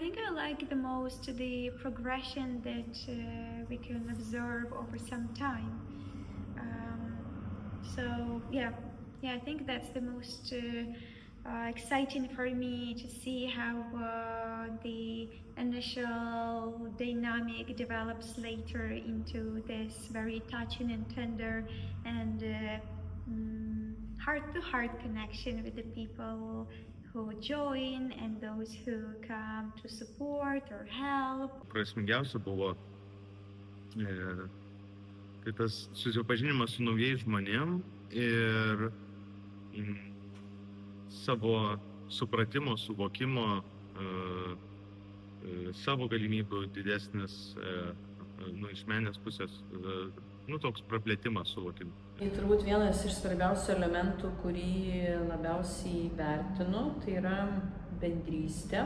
think I like the most the progression that we can observe over some time. So I think that's the most exciting for me to see how the initial dynamic develops later into this very touching and tender and heart-to-heart connection with the people who join and those who come to support or help. Prasmingiausia buvo tai tas susipažinimas su naujais žmonėm ir savo supratimo, suvokimo, savo galimybių didesnis, iš menės pusės, toks praplėtimas suvokimo. Tai turbūt vienas iš svarbiausių elementų, kurį labiausiai vertinu, tai yra bendrystė.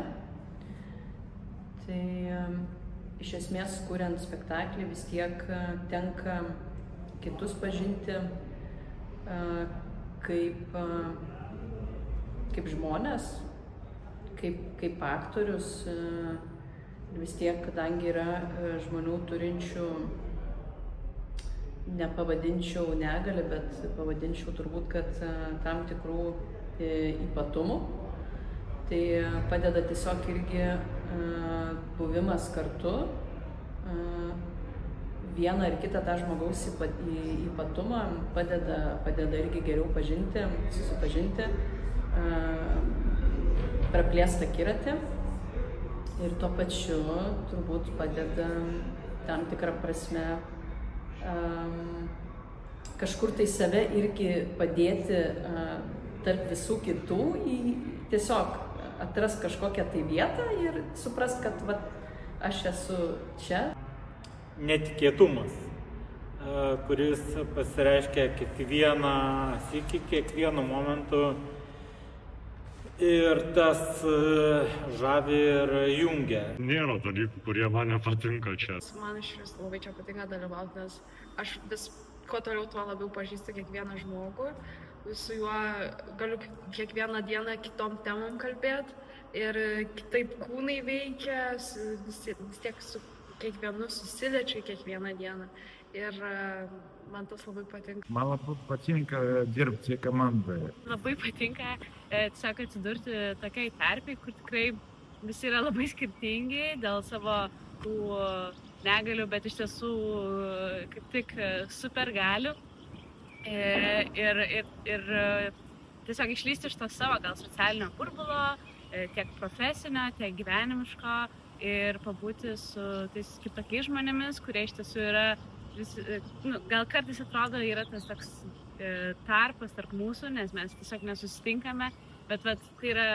Tai iš esmės, kuriant spektaklį, vis tiek tenka kitus pažinti kaip žmonės, kaip aktorius. Vis tiek, kadangi yra žmonių turinčių, nepavadinčiau negalią, bet pavadinčiau turbūt, kad tam tikrų ypatumų, tai padeda tiesiog irgi buvimas kartu, vieną ar kitą tą žmogaus ypatumą padeda irgi geriau pažinti, susipažinti, praplėsti akiratį ir tuo pačiu turbūt padeda tam tikrą prasme kažkur tai save irgi padėti tarp visų kitų, tiesiog atrast kažkokią tai vietą ir suprast, kad aš esu čia. Netikėtumas, kuris pasireiškia kiekvieną sykį, kiekvienu momentu ir tas žavi ir jungia. Nėra dalykų, kurie man nepatinka čia. Man iš vis labai čia patinka dalyvauti, nes aš vis kuo toliau tuo labiau pažįstu kiekvieną žmogų. Su juo galiu kiekvieną dieną kitom temom kalbėti ir kitaip kūnai veikia, vis tiek su kiekvienu susiliečiu kiekvieną dieną ir man tas labai patinka. Man labai patinka dirbti komandoje. Labai patinka tiesiog atsidurti tokiai terpei, kur tikrai visi yra labai skirtingi dėl savo tų negalių, bet iš tiesų kaip tik super galių. Ir tiesiog išlįsti iš to savo gal socialinio burbulo, tiek profesinio, tiek gyvenimiško ir pabūti su tais kitokiais žmonėmis, kurie iš tiesų yra, gal kartais atrodo yra tas toks tarpas tarp mūsų, nes mes tiesiog nesusitinkame, bet tai yra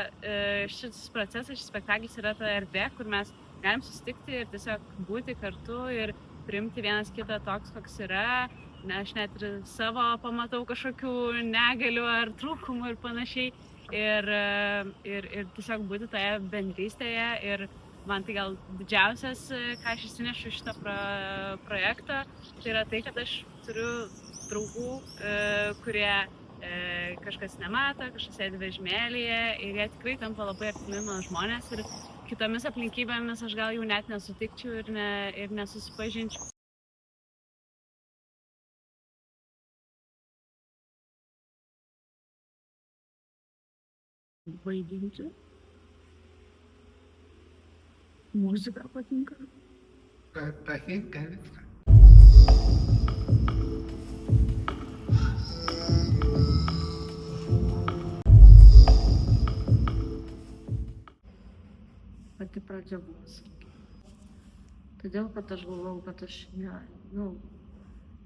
šis procesas, šis spektaklis yra ta erdvė, kur mes galim susitikti ir tiesiog būti kartu ir priimti vienas kitą toks, koks yra. Aš net ir savo pamatau kažkokių negalių ar trūkumų ir panašiai. Ir tiesiog būti toje bendrystėje. Ir man tai gal didžiausias, ką aš išsinešu iš šito projekto, tai yra tai, kad aš turiu draugų, kurie kažkas nemato, kažkas sėdi vežimėlyje ir jie tikrai tampa labai artimi mano žmonės. Ir kitomis aplinkybėmis aš gal jau net nesutikčiau ir nesusipažinčiau. Vaidinti. Muzika patinka. Patinka viską. Pati pradžia buvo sunki. Todėl, kad aš galvojau, kad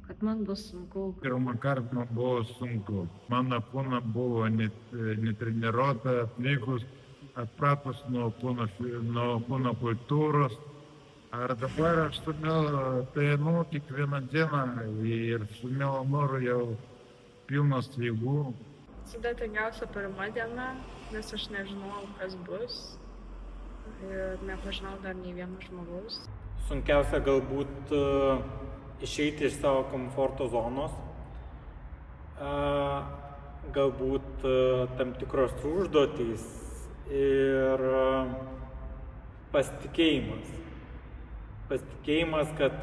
kad man bus sunku. Pirmą kartą man buvo sunku. Mano kūna buvo netreniruota, atlikus, atpratus nuo kūno kultūros. Ar dabar aš su mielu einu kiekvieną dieną ir su mielu noru jau pilnas jėgų. Sudėtingiausia pirma diena, nes aš nežinojau, kas bus ir nepažinau dar nei vieno žmogaus. Sunkiausia galbūt išeiti iš savo komforto zonos, galbūt tam tikros užduotys ir pasitikėjimas. Pasitikėjimas, kad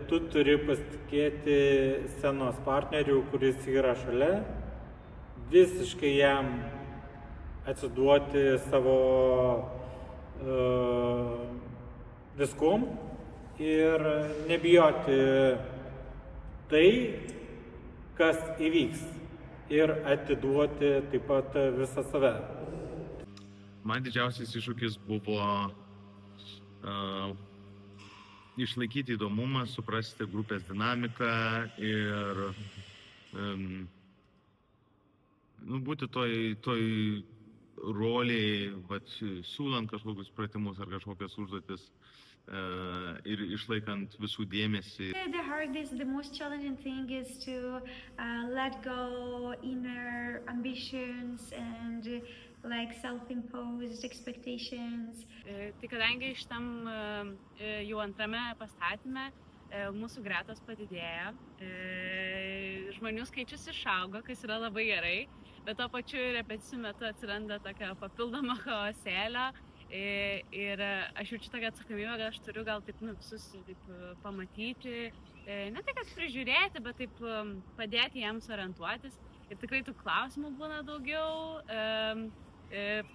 tu turi pasitikėti scenos partneriu, kuris yra šalia, visiškai jam atsiduoti savo viskom ir nebijoti tai, kas įvyks, ir atiduoti taip pat visą save. Man didžiausias iššūkis buvo išlaikyti įdomumą, suprasti grupės dinamiką ir būti toj roliai, siūlant kažkokius pratimus ar kažkokias užduotis ir išlaikant visų dėmesį. The hardest, the most challenging thing is to let go inner ambitions and like self-imposed expectations. Tai kadangi šitam jau antrame pastatyme mūsų gretos padidėjo, žmonių skaičius išaugo, kas yra labai gerai, bet to pačiu repeticijų metu atsiranda tokia papildoma chaosėlio ir aš jaučiu tokią atsakomybę, kad aš turiu gal taip visus taip pamatyti, ne tai kad prižiūrėti, bet taip padėti jiems orientuotis. Ir tikrai tų klausimų būna daugiau,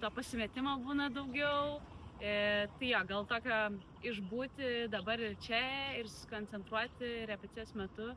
to pasimetimo būna daugiau. Tai jo, gal tokio išbūti dabar ir čia ir susikoncentruoti repeticijos metu.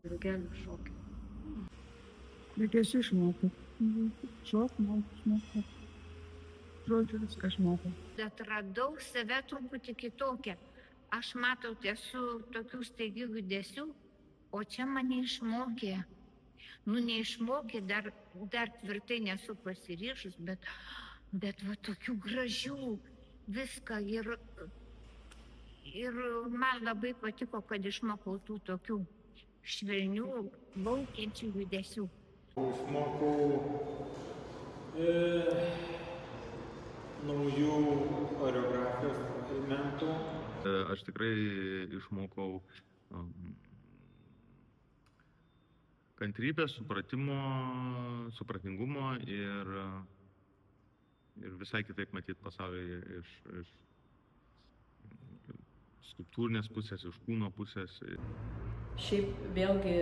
Drugelių šokį. Reikės išmokti. Šokti. Žodžiu, viską išmokau. Atradau save truputį kitokią. Aš matau tiesų tokių staigių judesių, o čia mane išmokė. Neišmokė, dar tvirtai nesu pasiryžus, bet va tokių gražių viską ir man labai patiko, kad išmokau tų tokių švelnių, laukiančių judesių. Išmokau naujų choreografijos elementų. Aš tikrai išmokau kantrybės, supratingumo ir visai kitaip matyti pasaulį iš skulptūrinės pusės, iš kūno pusės. Šiaip vėlgi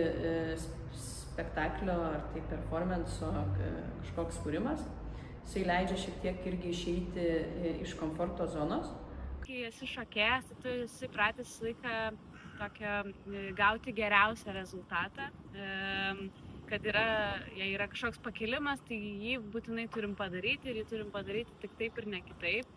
spektaklio ar tai performanso kažkoks kūrimas, jisai leidžia šiek tiek irgi išeiti iš komforto zonos. Kai esi šokėjas, tai tu esi pratęs laiką gauti geriausią rezultatą, kad jei yra kažkoks pakilimas, tai jį būtinai turim padaryti ir jį turim padaryti tik taip ir ne kitaip.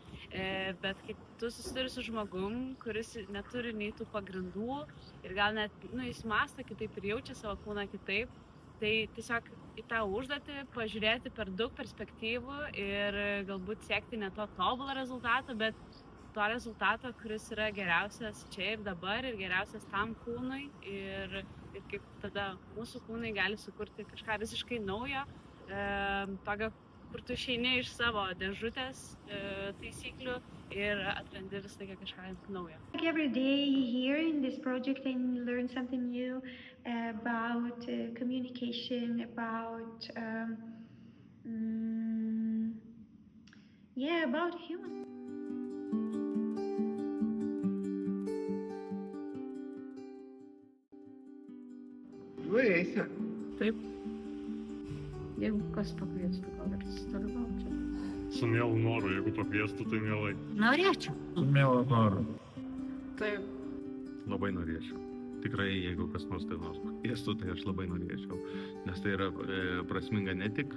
Bet kai tu susiduri su žmogum, kuris neturi nei tų pagrindų ir gal net jis mąsto kitaip ir jaučia savo kūną kitaip, tai tiesiog į tą užduotį pažiūrėti per daug perspektyvų ir galbūt siekti ne to tobulo rezultato, bet to rezultato, kuris yra geriausias čia ir dabar ir geriausias tam kūnui ir kaip tada mūsų kūnai gali sukurti kažką visiškai naujo, tokio, kur tu išeini iš savo dėžutės taisyklių ir atrandi visą laiką kažką naujo. Every day here in this project I learn something new about communication, about about human. Eisi. Taip. Jeigu kas pakviestų, gal ir sudalyvaučiau. Su mielu noru, jeigu pakviestų, tai mielai. Norėčiau. Su mielu noru. Taip. Labai norėčiau. Tikrai, jeigu kas nors tai nors pakviestų, tai aš labai norėčiau. Nes tai yra prasminga ne tik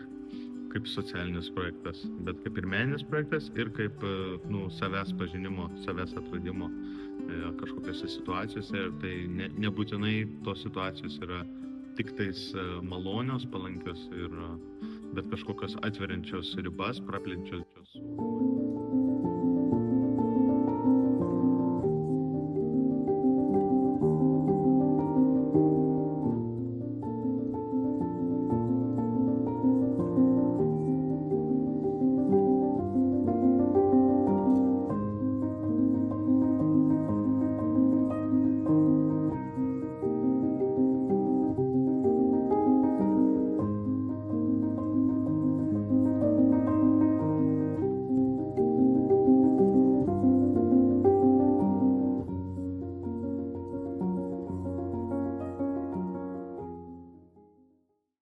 kaip socialinis projektas, bet kaip ir meninis projektas ir kaip savęs pažinimo, savęs atradimo kažkokiose situacijose. Ir tai nebūtinai tos situacijos yra tik tais malonios, palankios, bet kažkokios atveriančios ribas, praplenčiančios